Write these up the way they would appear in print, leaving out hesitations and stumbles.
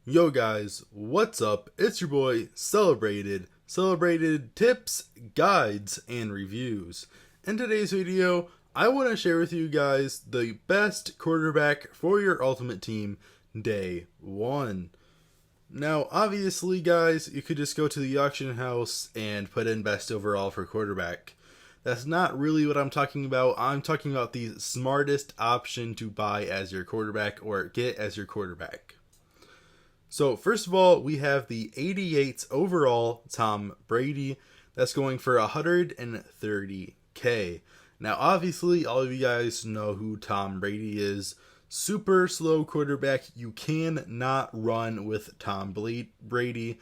Yo guys, what's up? It's your boy Celebrated Tips, Guides, and Reviews. In today's video, I want to share with you guys the best quarterback for your ultimate team day 1. Now, obviously guys, you could just go to the auction house and put in best overall for quarterback. That's not really what I'm talking about. I'm talking about the smartest option to buy as your quarterback or get as your quarterback. So first of all, we have the 88 overall Tom Brady. That's going for $130K. Now obviously all of you guys know who Tom Brady is. Super slow quarterback. You cannot run with Tom Brady.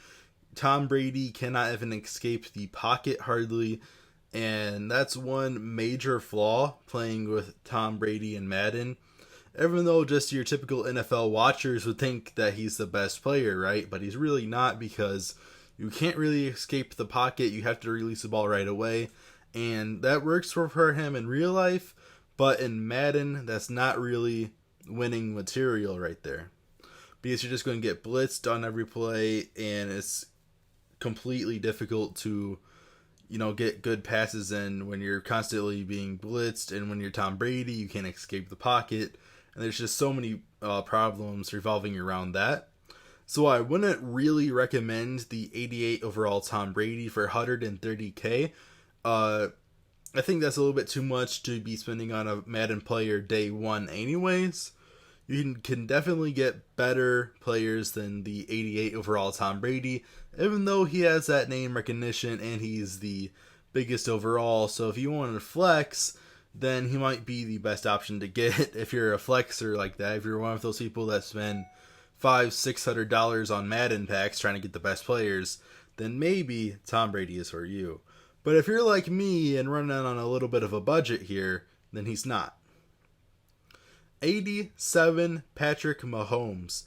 Tom Brady cannot even escape the pocket hardly. And that's one major flaw playing with Tom Brady in Madden. Even though just your typical NFL watchers would think that he's the best player, right? But he's really not, because you can't really escape the pocket. You have to release the ball right away. And that works for him in real life. But in Madden, that's not really winning material right there. Because you're just going to get blitzed on every play. And it's completely difficult to, get good passes in when you're constantly being blitzed. And when you're Tom Brady, you can't escape the pocket. And there's just so many problems revolving around that. So I wouldn't really recommend the 88 overall Tom Brady for $130K. I think that's a little bit too much to be spending on a Madden player day 1 anyways. You can definitely get better players than the 88 overall Tom Brady, even though he has that name recognition and he's the biggest overall. So if you want to flex, then he might be the best option to get if you're a flexer like that. If you're one of those people that spend $500-$600 on Madden packs trying to get the best players, then maybe Tom Brady is for you. But if you're like me and running on a little bit of a budget here, then he's not. 87 Patrick Mahomes.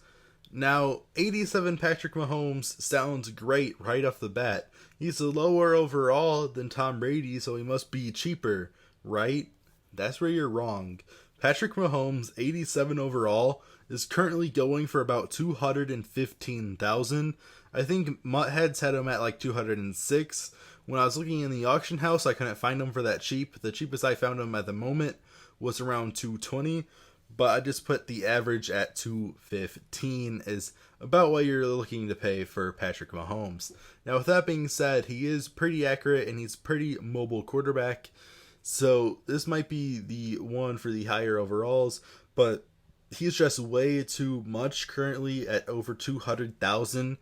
Now, 87 Patrick Mahomes sounds great right off the bat. He's lower overall than Tom Brady, so he must be cheaper, right? That's where you're wrong. Patrick Mahomes, 87 overall, is currently going for about $215,000. I think MUT heads had him at like 206. When I was looking in the auction house, I couldn't find him for that cheap. The cheapest I found him at the moment was around 220, but I just put the average at 215 is about what you're looking to pay for Patrick Mahomes. Now, with that being said, he is pretty accurate and he's pretty mobile quarterback. So this might be the one for the higher overalls, but he's just way too much currently at over 200,000.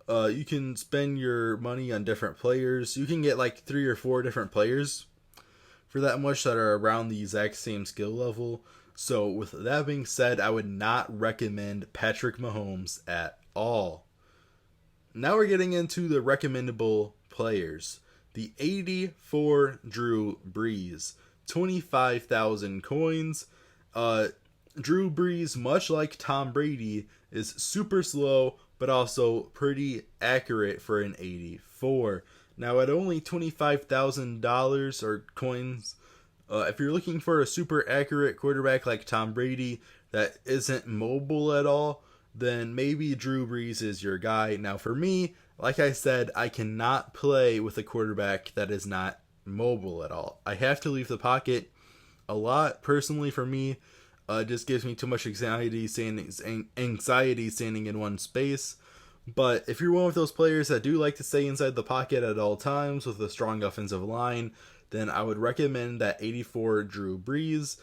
You can spend your money on different players. You can get like 3 or 4 different players for that much that are around the exact same skill level. So with that being said, I would not recommend Patrick Mahomes at all. Now we're getting into the recommendable players. The 84 Drew Brees, 25,000 coins. Drew Brees, much like Tom Brady, is super slow, but also pretty accurate for an 84. Now at only $25,000 or coins, if you're looking for a super accurate quarterback like Tom Brady that isn't mobile at all, then maybe Drew Brees is your guy. Now for me, like I said, I cannot play with a quarterback that is not mobile at all. I have to leave the pocket a lot. Personally, for me, it just gives me too much anxiety standing in one space. But if you're one of those players that do like to stay inside the pocket at all times with a strong offensive line, then I would recommend that 84 Drew Brees.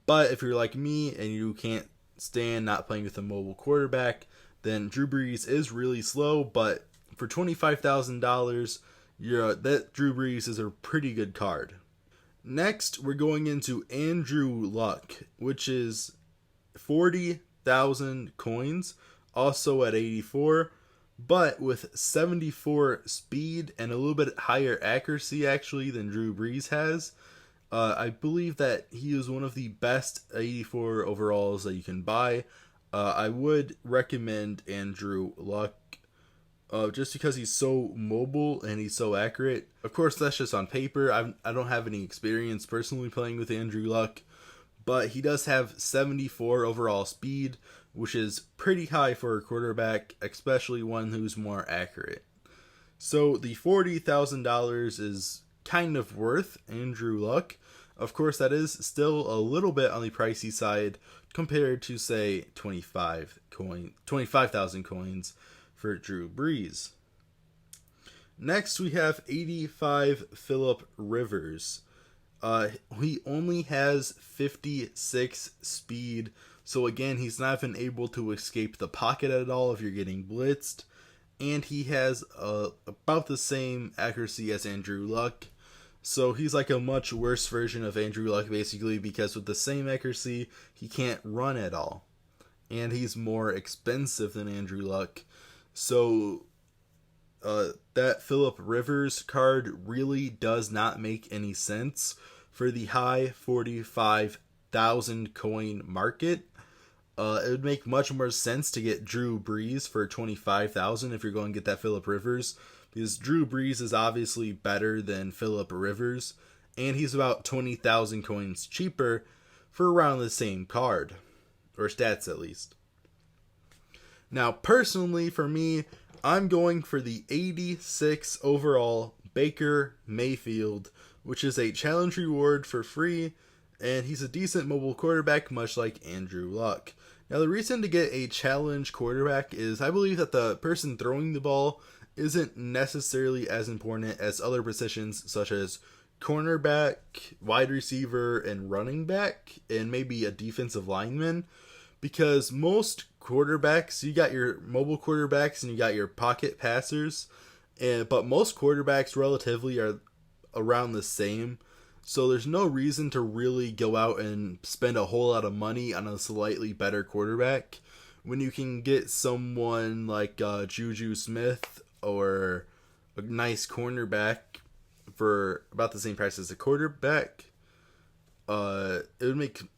But if you're like me and you can't stand not playing with a mobile quarterback, then Drew Brees is really slow, but for $25,000, that Drew Brees is a pretty good card. Next, we're going into Andrew Luck, which is 40,000 coins, also at 84, but with 74 speed and a little bit higher accuracy actually than Drew Brees has. I believe that he is one of the best 84 overalls that you can buy. I would recommend Andrew Luck just because he's so mobile and he's so accurate. Of course, that's just on paper. I don't have any experience personally playing with Andrew Luck, but he does have 74 overall speed, which is pretty high for a quarterback, especially one who's more accurate. So the $40,000 is kind of worth Andrew Luck. Of course, that is still a little bit on the pricey side compared to, say, 25,000 coins for Drew Brees. Next, we have 85 Phillip Rivers. He only has 56 speed, so again, he's not even able to escape the pocket at all if you're getting blitzed. And he has about the same accuracy as Andrew Luck. So he's like a much worse version of Andrew Luck, basically, because with the same accuracy, he can't run at all. And he's more expensive than Andrew Luck. So that Phillip Rivers card really does not make any sense for the high 45,000 coin market. It would make much more sense to get Drew Brees for 25,000 if you're going to get that Phillip Rivers, because Drew Brees is obviously better than Phillip Rivers, and he's about 20,000 coins cheaper for around the same card, or stats at least. Now, personally, for me, I'm going for the 86 overall Baker Mayfield, which is a challenge reward for free, and he's a decent mobile quarterback, much like Andrew Luck. Now, the reason to get a challenge quarterback is I believe that the person throwing the ball isn't necessarily as important as other positions such as cornerback, wide receiver, and running back, and maybe a defensive lineman, because most quarterbacks, you got your mobile quarterbacks and you got your pocket passers, but most quarterbacks relatively are around the same. So there's no reason to really go out and spend a whole lot of money on a slightly better quarterback when you can get someone like Juju Smith or a nice cornerback for about the same price as a quarterback. It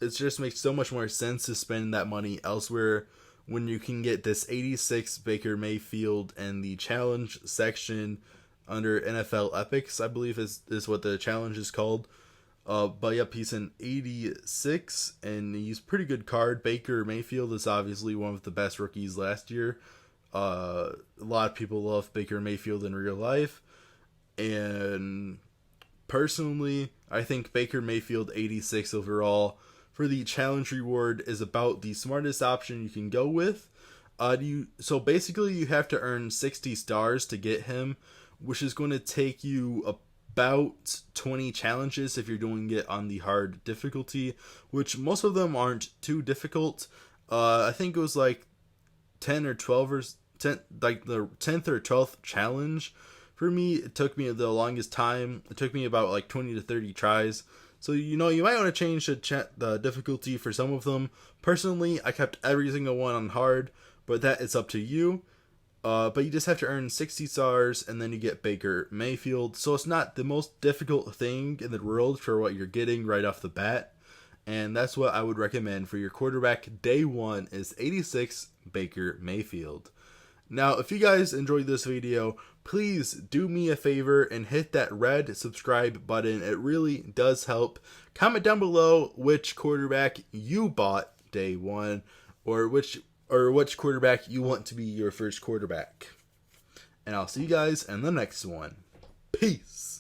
just makes so much more sense to spend that money elsewhere when you can get this 86 Baker Mayfield and the challenge section under NFL Epics, I believe is what the challenge is called. But yep, he's an 86, and he's a pretty good card. Baker Mayfield is obviously one of the best rookies last year. A lot of people love Baker Mayfield in real life, and personally, I think Baker Mayfield 86 overall for the challenge reward is about the smartest option you can go with. So basically, you have to earn 60 stars to get him, which is going to take you about 20 challenges if you're doing it on the hard difficulty, which most of them aren't too difficult. I think it was like 10 or 12 or 10, like the 10th or 12th challenge. For me, it took me the longest time. It took me about like 20 to 30 tries. So, you might want to change the difficulty for some of them. Personally, I kept every single one on hard, but that is up to you. But you just have to earn 60 stars, and then you get Baker Mayfield. So it's not the most difficult thing in the world for what you're getting right off the bat. And that's what I would recommend for your quarterback day one is 86 Baker Mayfield. Now, if you guys enjoyed this video, please do me a favor and hit that red subscribe button. It really does help. Comment down below which quarterback you bought day one, or which quarterback you want to be your first quarterback. And I'll see you guys in the next one. Peace.